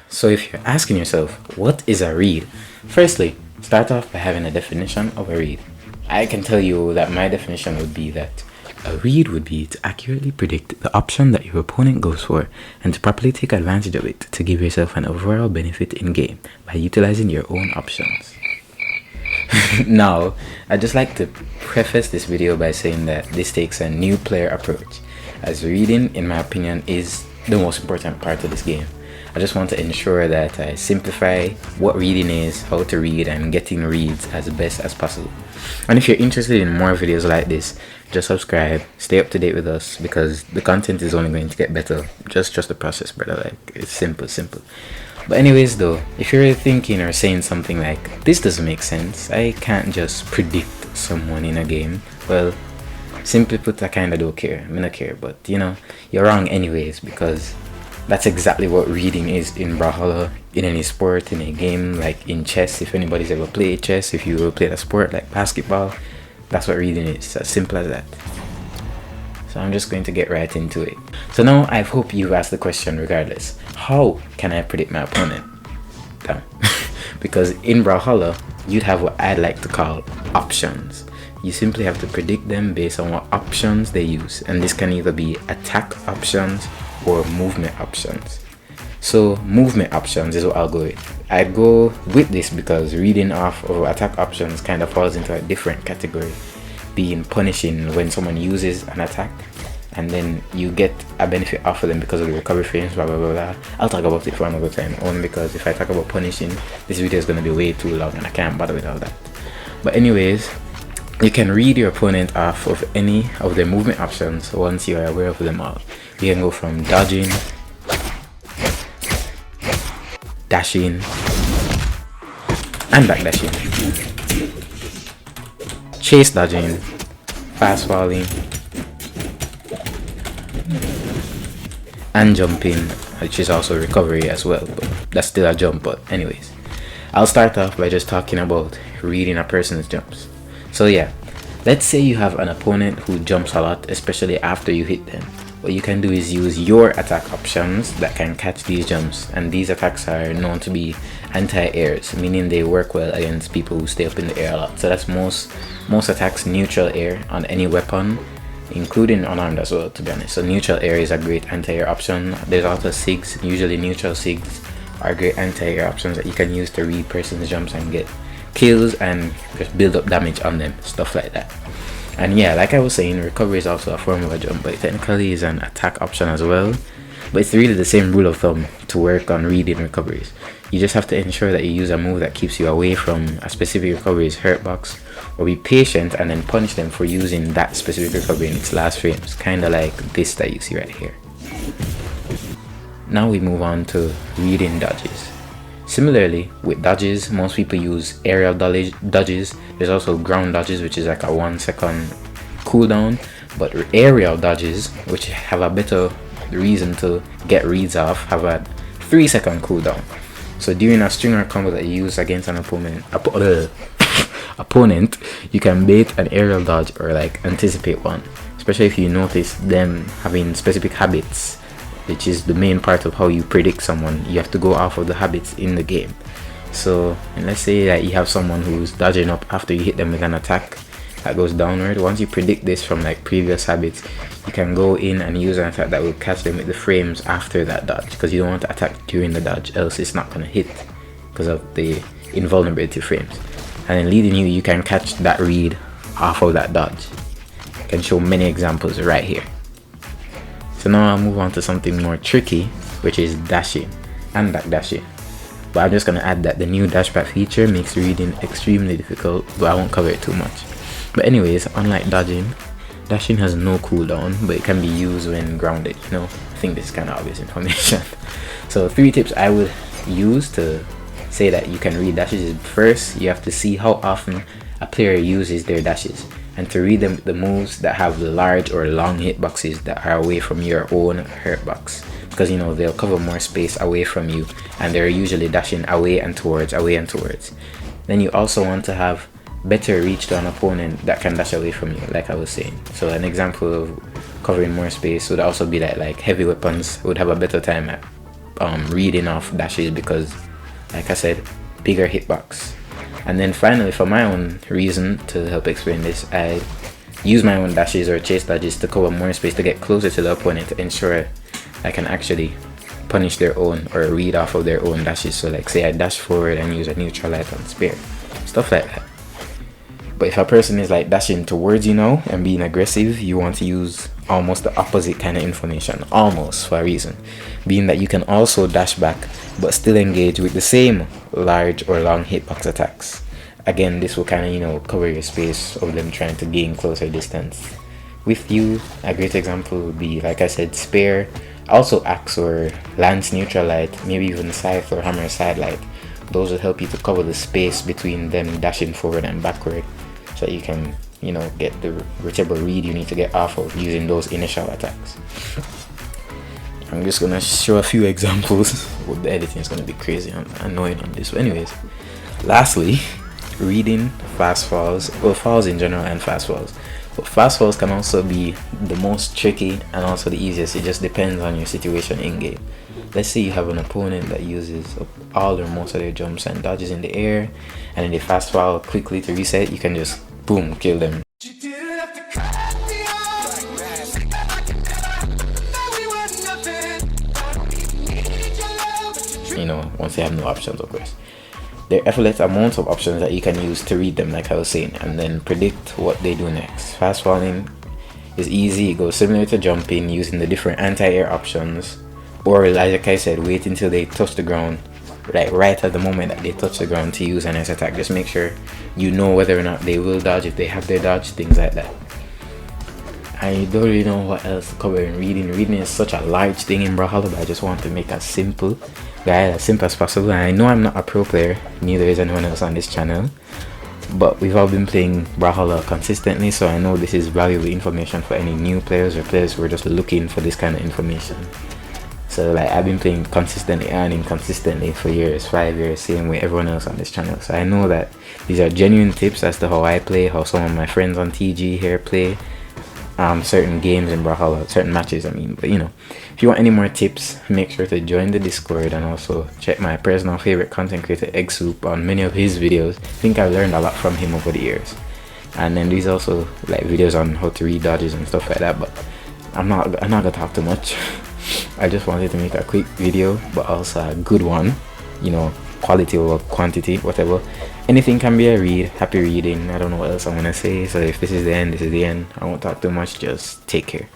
So if you're asking yourself, what is a read? Firstly, start off by having a definition of a read. I can tell you that my definition would be that a read would be to accurately predict the option that your opponent goes for and to properly take advantage of it to give yourself an overall benefit in game by utilizing your own options. Now, I'd just like to preface this video by saying that this takes a new player approach, as reading, in my opinion, is the most important part of this game. I just want to ensure that I simplify what reading is, how to read, and getting reads as best as possible. And if you're interested in more videos like this, just subscribe, stay up to date with us, because the content is only going to get better. Just trust the process, brother. Like, it's simple. But anyways though, if you're thinking or saying something like, this doesn't make sense, I can't just predict someone in a game, well, simply put, I kinda don't care. I don't care, but you know, you're wrong anyways, because that's exactly what reading is in Brawlhalla, in any sport, in a game, like in chess. If anybody's ever played chess, if you ever played a sport like basketball, that's what reading is, as simple as that. So I'm just going to get right into it. So now I hope you've asked the question regardless. How can I predict my opponent? Damn. Because in Brawlhalla, you'd have what I'd like to call options. You simply have to predict them based on what options they use. And this can either be attack options or movement options. So movement options is what I'll go with. I'd go with this because reading off of attack options kind of falls into a different category, being punishing when someone uses an attack and then you get a benefit off of them because of the recovery frames, blah blah blah blah. I'll talk about it for another time, only because if I talk about punishing, this video is going to be way too long and I can't bother with all that. But anyways, you can read your opponent off of any of their movement options once you are aware of them all. You can go from dodging, dashing, and backdashing, chase dodging, fast falling, and jumping, which is also recovery as well, but that's still a jump. But anyways, I'll start off by just talking about reading a person's jumps. So yeah, let's say you have an opponent who jumps a lot, especially after you hit them. What you can do is use your attack options that can catch these jumps, and these attacks are known to be anti-airs, meaning they work well against people who stay up in the air a lot. So that's most attacks neutral air on any weapon, including unarmed as well, to be honest. So neutral air is a great anti-air option. There's also scythes. Usually neutral scythes are great anti-air options that you can use to read person's jumps and get kills and just build up damage on them, stuff like that. And yeah, like I was saying, recovery is also a form of a jump, but it technically is an attack option as well. But it's really the same rule of thumb to work on reading recoveries. You just have to ensure that you use a move that keeps you away from a specific recovery's hurt box, or be patient and then punish them for using that specific recovery in its last frames, kinda like this that you see right here. Now we move on to reading dodges. Similarly, with dodges, most people use aerial dodges. There's also ground dodges, which is like a 1 second cooldown. But aerial dodges, which have a better reason to get reads off, have a 3 second cooldown. So during a stringer combo that you use against an opponent, you can bait an aerial dodge or like anticipate one. Especially if you notice them having specific habits, which is the main part of how you predict someone. You have to go off of the habits in the game. So, and let's say that you have someone who's dodging up after you hit them with an attack that goes downward. Once you predict this from like previous habits, you can go in and use an attack that will catch them with the frames after that dodge, because you don't want to attack during the dodge, else it's not going to hit because of the invulnerability frames. And then leading you can catch that read off of that dodge. I can show many examples right here. So now I'll move on to something more tricky, which is dashing and backdashing. But I'm just going to add that the new dashback feature makes reading extremely difficult, but I won't cover it too much. But anyways, unlike dodging, dashing has no cooldown, but it can be used when grounded, you know. I think this is kind of obvious information. So 3 tips I would use to say that you can read dashes is: first, you have to see how often a player uses their dashes, and to read them the moves that have large or long hitboxes that are away from your own hurt box, because you know they'll cover more space away from you and they're usually dashing away and towards. Then you also want to have better reach to an opponent that can dash away from you, like I was saying. So an example of covering more space would also be that like heavy weapons would have a better time at reading off dashes because, like I said, bigger hitbox. And then finally, for my own reason to help explain this, I use my own dashes or chase dashes to cover more space to get closer to the opponent to ensure I can actually punish their own or read off of their own dashes. So like say I dash forward and use a neutralize on spear, stuff like that. But if a person is like dashing towards you now and being aggressive, you want to use almost the opposite kind of information, almost, for a reason, being that you can also dash back but still engage with the same large or long hitbox attacks. Again, this will kind of, you know, cover your space of them trying to gain closer distance with you. A great example would be, like I said, spear, also axe or lance neutralite, maybe even scythe or hammer sidelight. Those will help you to cover the space between them dashing forward and backward, so that you can, you know, get the whichever read you need to get off of using those initial attacks. I'm just gonna show a few examples. Well, the editing is gonna be crazy and annoying on this. But anyways, lastly, reading fast falls, well, falls in general and fast falls. But fast falls can also be the most tricky and also the easiest. It just depends on your situation in game. Let's say you have an opponent that uses all or most of their jumps and dodges in the air, and then they fast fall quickly to reset. You can just boom, kill them. You know, once they have no options, of course. There are effortless amounts of options that you can use to read them, like I was saying, and then predict what they do next. Fast falling is easy. It goes similar to jumping, using the different anti-air options, or like I said, wait until they touch the ground, like right at the moment that they touch the ground to use an ice attack. Just make sure you know whether or not they will dodge, if they have their dodge, things like that. I don't really know what else to cover in reading. Reading is such a large thing in Brawlhalla, but I just want to make as simple as possible. And I know I'm not a pro player, neither is anyone else on this channel, but we've all been playing Brawlhalla consistently, so I know this is valuable information for any new players or players who are just looking for this kind of information. So like, I've been playing consistently and inconsistently for years, 5 years, same way everyone else on this channel. So I know that these are genuine tips as to how I play, how some of my friends on TG here play certain games in Brawlhalla, certain matches I mean. But you know, if you want any more tips, make sure to join the Discord and also check my personal favorite content creator Egg Soup on many of his videos. I think I've learned a lot from him over the years. And then there's also like videos on how to read dodges and stuff like that, but I'm not gonna talk too much. I just wanted to make a quick video, but also a good one, you know, quality over quantity, whatever. Anything can be a read. Happy reading. I don't know what else I'm gonna say. So if this is the end, this is the end. I won't talk too much. Just take care.